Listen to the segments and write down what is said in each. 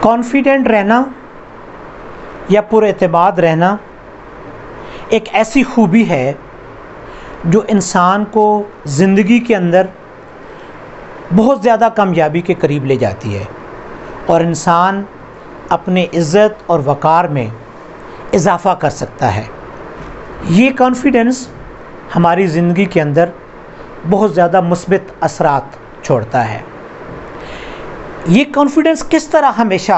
Confident रहना या पुरएतमाद रहना एक ऐसी खूबी है जो इंसान को ज़िंदगी के अंदर बहुत ज़्यादा कामयाबी के करीब ले जाती है और इंसान अपने इज़्ज़त और वक़ार में इजाफ़ा कर सकता है। ये कॉन्फिडेंस हमारी ज़िंदगी के अंदर बहुत ज़्यादा मुस्बित असरात छोड़ता है। ये कॉन्फिडेंस किस तरह हमेशा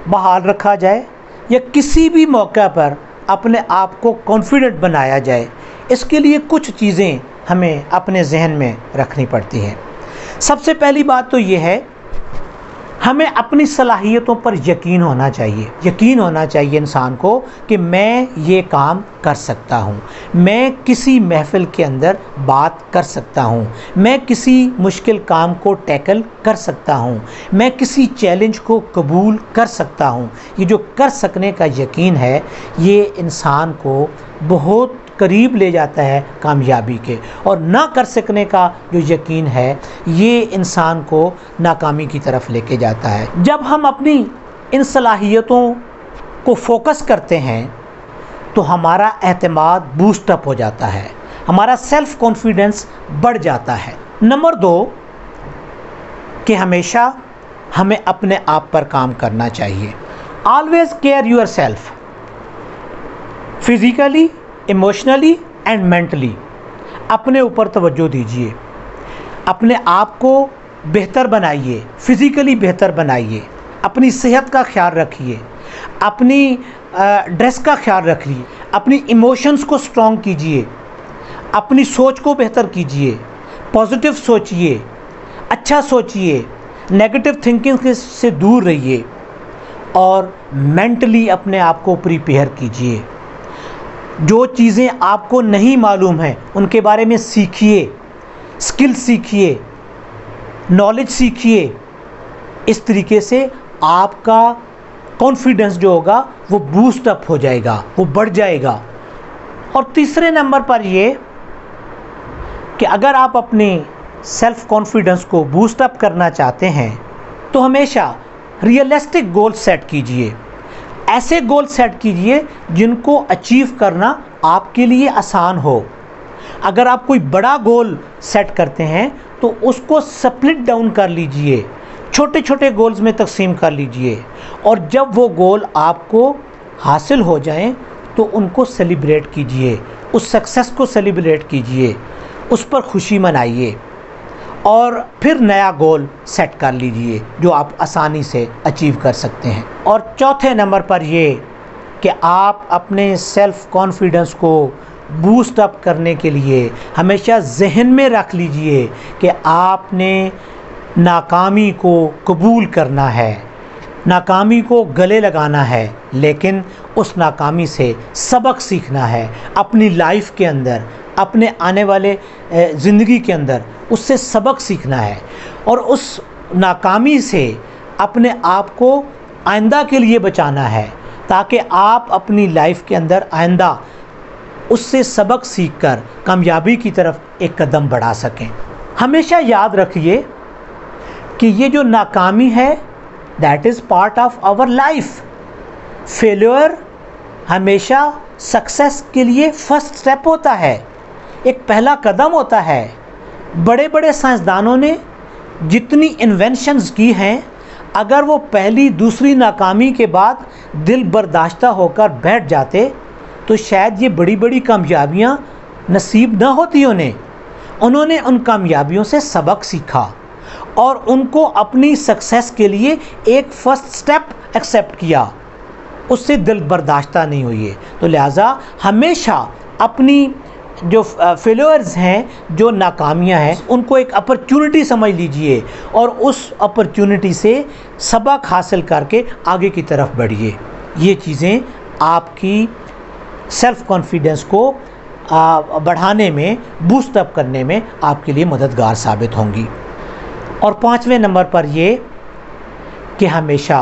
बहाल रखा जाए या किसी भी मौके पर अपने आप को कॉन्फिडेंट बनाया जाए, इसके लिए कुछ चीज़ें हमें अपने जहन में रखनी पड़ती हैं। सबसे पहली बात तो ये है, हमें अपनी सलाहियतों पर यकीन होना चाहिए। यकीन होना चाहिए इंसान को कि मैं ये काम कर सकता हूँ, मैं किसी महफ़िल के अंदर बात कर सकता हूँ, मैं किसी मुश्किल काम को टैकल कर सकता हूँ, मैं किसी चैलेंज को कबूल कर सकता हूँ। ये जो कर सकने का यकीन है, ये इंसान को बहुत करीब ले जाता है कामयाबी के, और ना कर सकने का जो यकीन है ये इंसान को नाकामी की तरफ लेके जाता है। जब हम अपनी इन सलाहियतों को फोकस करते हैं तो हमारा एतमाद बूस्ट अप हो जाता है, हमारा सेल्फ कॉन्फिडेंस बढ़ जाता है। नंबर 2 कि हमेशा हमें अपने आप पर काम करना चाहिए। Always care your self, physically, emotionally and mentally. अपने ऊपर तवज्जो दीजिए, अपने आप को बेहतर बनाइए, फ़िज़िकली बेहतर बनाइए, अपनी सेहत का ख्याल रखिए, अपनी ड्रेस का ख्याल रखिए, अपनी इमोशंस को स्ट्रॉन्ग कीजिए, अपनी सोच को बेहतर कीजिए, पॉजिटिव सोचिए, अच्छा सोचिए, नेगेटिव थिंकिंग से दूर रहिए और मेंटली अपने आप को प्रिपेयर कीजिए। जो चीज़ें आपको नहीं मालूम हैं उनके बारे में सीखिए, स्किल सीखिए, नॉलेज सीखिए। इस तरीके से आपका कॉन्फिडेंस जो होगा वो बूस्ट अप हो जाएगा, वो बढ़ जाएगा। और तीसरे नंबर पर ये कि अगर आप अपने सेल्फ कॉन्फिडेंस को बूस्ट अप करना चाहते हैं तो हमेशा रियलिस्टिक गोल सेट कीजिए। ऐसे गोल सेट कीजिए जिनको अचीव करना आपके लिए आसान हो। अगर आप कोई बड़ा गोल सेट करते हैं तो उसको स्प्लिट डाउन कर लीजिए, छोटे छोटे गोल्स में तकसीम कर लीजिए, और जब वो गोल आपको हासिल हो जाएं तो उनको सेलिब्रेट कीजिए, उस सक्सेस को सेलिब्रेट कीजिए, उस पर खुशी मनाइए और फिर नया गोल सेट कर लीजिए जो आप आसानी से अचीव कर सकते हैं। और चौथे नंबर पर ये कि आप अपने सेल्फ कॉन्फिडेंस को बूस्ट अप करने के लिए हमेशा जहन में रख लीजिए कि आपने नाकामी को कबूल करना है, नाकामी को गले लगाना है, लेकिन उस नाकामी से सबक सीखना है अपनी लाइफ के अंदर, अपने आने वाले ज़िंदगी के अंदर उससे सबक सीखना है और उस नाकामी से अपने आप को आइंदा के लिए बचाना है ताकि आप अपनी लाइफ के अंदर आइंदा उससे सबक सीखकर कामयाबी की तरफ एक कदम बढ़ा सकें। हमेशा याद रखिए कि ये जो नाकामी है that is part of our life. Failure हमेशा सक्सेस के लिए फर्स्ट स्टेप होता है, एक पहला कदम होता है। बड़े बड़े साइंसदानों ने जितनी इन्वेंशंस की हैं, अगर वो पहली दूसरी नाकामी के बाद दिल बर्दाश्ता होकर बैठ जाते तो शायद ये बड़ी बड़ी कामयाबियाँ नसीब ना होती उन्हें। उन्होंने उन कामयाबियों से सबक सीखा और उनको अपनी सक्सेस के लिए एक फ़र्स्ट स्टेप एक्सेप्ट किया, उससे दिल बर्दाश्ता नहीं हुई है। तो लिहाजा हमेशा अपनी जो फेलियर्स हैं, जो नाकामियां हैं, उनको एक अपॉर्चुनिटी समझ लीजिए और उस अपॉर्चुनिटी से सबक हासिल करके आगे की तरफ बढ़िए। ये चीज़ें आपकी सेल्फ़ कॉन्फिडेंस को बढ़ाने में, बूस्ट अप करने में आपके लिए मददगार साबित होंगी। और 5वें नंबर पर ये कि हमेशा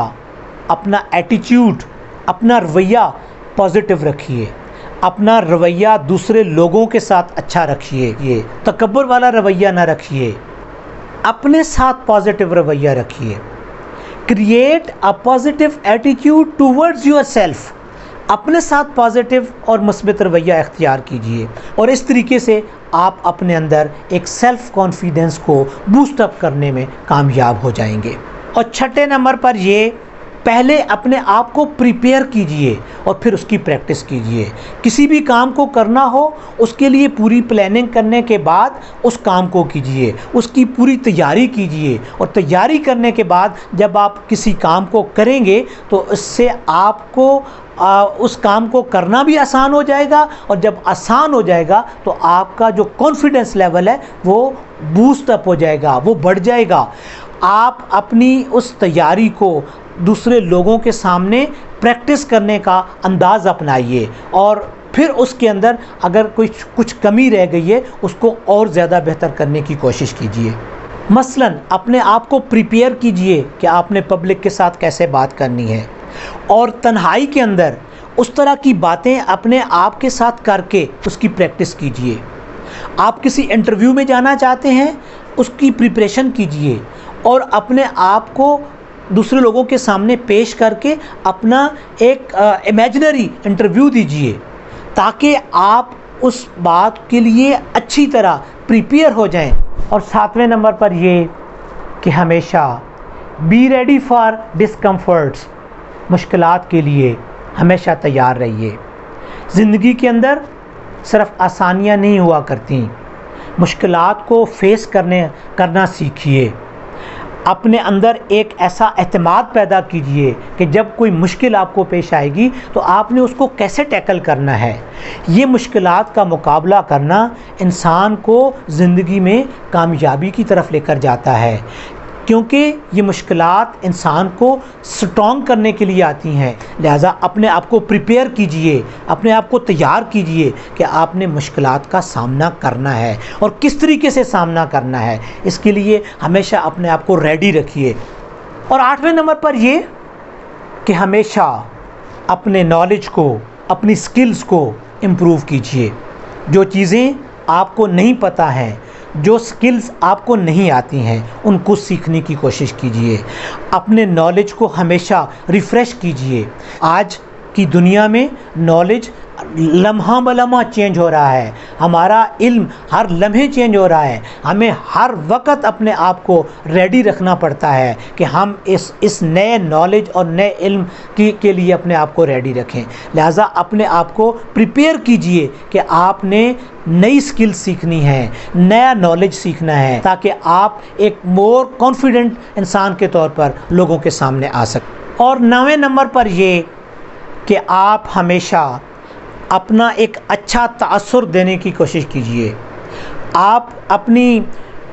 अपना एटीट्यूड, अपना रवैया पॉजिटिव रखिए, अपना रवैया दूसरे लोगों के साथ अच्छा रखिए। ये तकब्बुर वाला रवैया ना रखिए, अपने साथ पॉजिटिव रवैया रखिए, create a positive attitude towards your self. अपने साथ पॉजिटिव और मुस्बित रवैया इख्तियार कीजिए और इस तरीके से आप अपने अंदर एक सेल्फ कॉन्फिडेंस को बूस्ट अप करने में कामयाब हो जाएंगे। और छठे नंबर पर ये, पहले अपने आप को प्रिपेयर कीजिए और फिर उसकी प्रैक्टिस कीजिए। किसी भी काम को करना हो उसके लिए पूरी प्लानिंग करने के बाद उस काम को कीजिए, उसकी पूरी तैयारी कीजिए और तैयारी करने के बाद जब आप किसी काम को करेंगे तो इससे आपको उस काम को करना भी आसान हो जाएगा और जब आसान हो जाएगा तो आपका जो कॉन्फिडेंस लेवल है वो बूस्ट अप हो जाएगा, वो बढ़ जाएगा। आप अपनी उस तैयारी को दूसरे लोगों के सामने प्रैक्टिस करने का अंदाज़ अपनाइए और फिर उसके अंदर अगर कुछ कमी रह गई है उसको और ज़्यादा बेहतर करने की कोशिश कीजिए। मसलन अपने आप को प्रिपेयर कीजिए कि आपने पब्लिक के साथ कैसे बात करनी है और तन्हाई के अंदर उस तरह की बातें अपने आप के साथ करके उसकी प्रैक्टिस कीजिए। आप किसी इंटरव्यू में जाना चाहते हैं, उसकी प्रिपरेशन कीजिए और अपने आप को दूसरे लोगों के सामने पेश करके अपना एक इमेजिनरी इंटरव्यू दीजिए ताकि आप उस बात के लिए अच्छी तरह प्रिपेयर हो जाएं। और सातवें नंबर पर ये कि हमेशा बी रेडी फॉर डिस्कम्फर्ट्स, मुश्किलात के लिए हमेशा तैयार रहिए। ज़िंदगी के अंदर सिर्फ आसानियाँ नहीं हुआ करती, मुश्किलात को फेस करना सीखिए। अपने अंदर एक ऐसा एतमाद पैदा कीजिए कि जब कोई मुश्किल आपको पेश आएगी तो आपने उसको कैसे टैकल करना है। ये मुश्किलात का मुकाबला करना इंसान को ज़िंदगी में कामयाबी की तरफ लेकर जाता है, क्योंकि ये मुश्किलात इंसान को स्ट्रॉन्ग करने के लिए आती हैं। लिहाजा अपने आप को प्रिपेयर कीजिए, अपने आप को तैयार कीजिए कि आपने मुश्किलात का सामना करना है और किस तरीके से सामना करना है। इसके लिए हमेशा अपने आप को रेडी रखिए। और आठवें नंबर पर ये कि हमेशा अपने नॉलेज को, अपनी स्किल्स को इम्प्रूव कीजिए। जो चीज़ें आपको नहीं पता हैं, जो स्किल्स आपको नहीं आती हैं, उनको सीखने की कोशिश कीजिए। अपने नॉलेज को हमेशा रिफ़्रेश कीजिए। आज की दुनिया में नॉलेज लम्हा बलम्हा चेंज हो रहा है, हमारा इल्म हर लम्हे चेंज हो रहा है। हमें हर वक्त अपने आप को रेडी रखना पड़ता है कि हम इस नए नॉलेज और नए इल्म के लिए अपने आप को रेडी रखें। लिहाजा अपने आप को प्रिपेयर कीजिए कि आपने नई स्किल सीखनी है, नया नॉलेज सीखना है, ताकि आप एक मोर कॉन्फिडेंट इंसान के तौर पर लोगों के सामने आ सकें। और 9वें नंबर पर ये कि आप हमेशा अपना एक अच्छा तासुर देने की कोशिश कीजिए। आप अपनी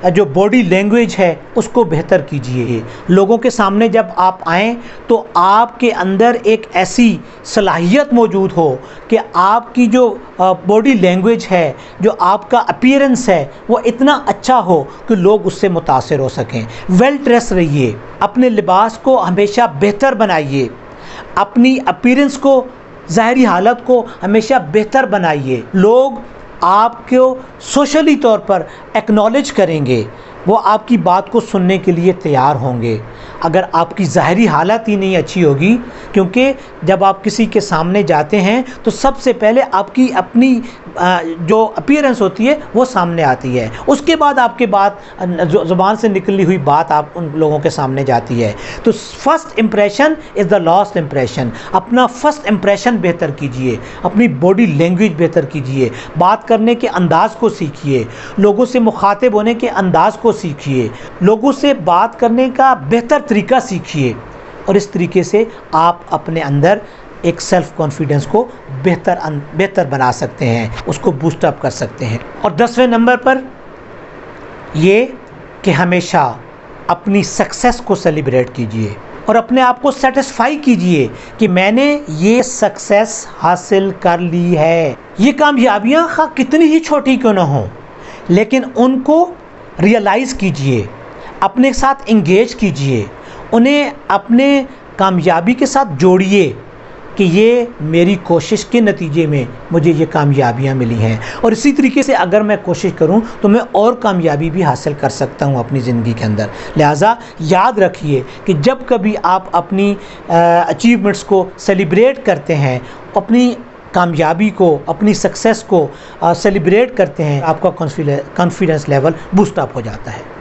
जो बॉडी लैंग्वेज है उसको बेहतर कीजिए। लोगों के सामने जब आप आएँ तो आपके अंदर एक ऐसी सलाहियत मौजूद हो कि आपकी जो बॉडी लैंग्वेज है, जो आपका अपीयरेंस है, वो इतना अच्छा हो कि लोग उससे मुतासिर हो सकें। वेल ड्रेस रहिए, अपने लिबास को हमेशा बेहतर बनाइए, अपनी अपीयरेंस को, ज़ाहरी हालत को हमेशा बेहतर बनाइए। लोग आपको सोशली तौर पर एक्नॉलेज करेंगे, वो आपकी बात को सुनने के लिए तैयार होंगे। अगर आपकी ज़ाहरी हालत ही नहीं अच्छी होगी, क्योंकि जब आप किसी के सामने जाते हैं तो सबसे पहले आपकी अपनी जो अपीयरेंस होती है वो सामने आती है, उसके बाद आपके बात ज़ुबान से निकली हुई बात आप उन लोगों के सामने जाती है। तो first impression is the last impression. अपना फर्स्ट इम्प्रेशन बेहतर कीजिए, अपनी बॉडी लैंग्वेज बेहतर कीजिए, बात करने के अंदाज़ को सीखिए, लोगों से मुखातिब होने के अंदाज़ को सीखिए, लोगों से बात करने का बेहतर तरीका सीखिए और इस तरीके से आप अपने अंदर एक सेल्फ कॉन्फिडेंस को बेहतर बना सकते हैं, उसको बूस्ट अप कर सकते हैं। और 10वें नंबर पर ये कि हमेशा अपनी सक्सेस को सेलिब्रेट कीजिए और अपने आप को सेटिस्फाई कीजिए कि मैंने ये सक्सेस हासिल कर ली है। ये कामयाबियाँ कितनी ही छोटी क्यों ना हों, लेकिन उनको रियलाइज़ कीजिए, अपने साथ इंगेज कीजिए, उन्हें अपने कामयाबी के साथ जोड़िए कि ये मेरी कोशिश के नतीजे में मुझे ये कामयाबियाँ मिली हैं, और इसी तरीके से अगर मैं कोशिश करूँ तो मैं और कामयाबी भी हासिल कर सकता हूँ अपनी ज़िंदगी के अंदर। लिहाजा याद रखिए कि जब कभी आप अपनी अचीवमेंट्स को सेलिब्रेट करते हैं, अपनी कामयाबी को, अपनी सक्सेस को सेलिब्रेट करते हैं, आपका कॉन्फिडेंस लेवल बूस्ट अप हो जाता है।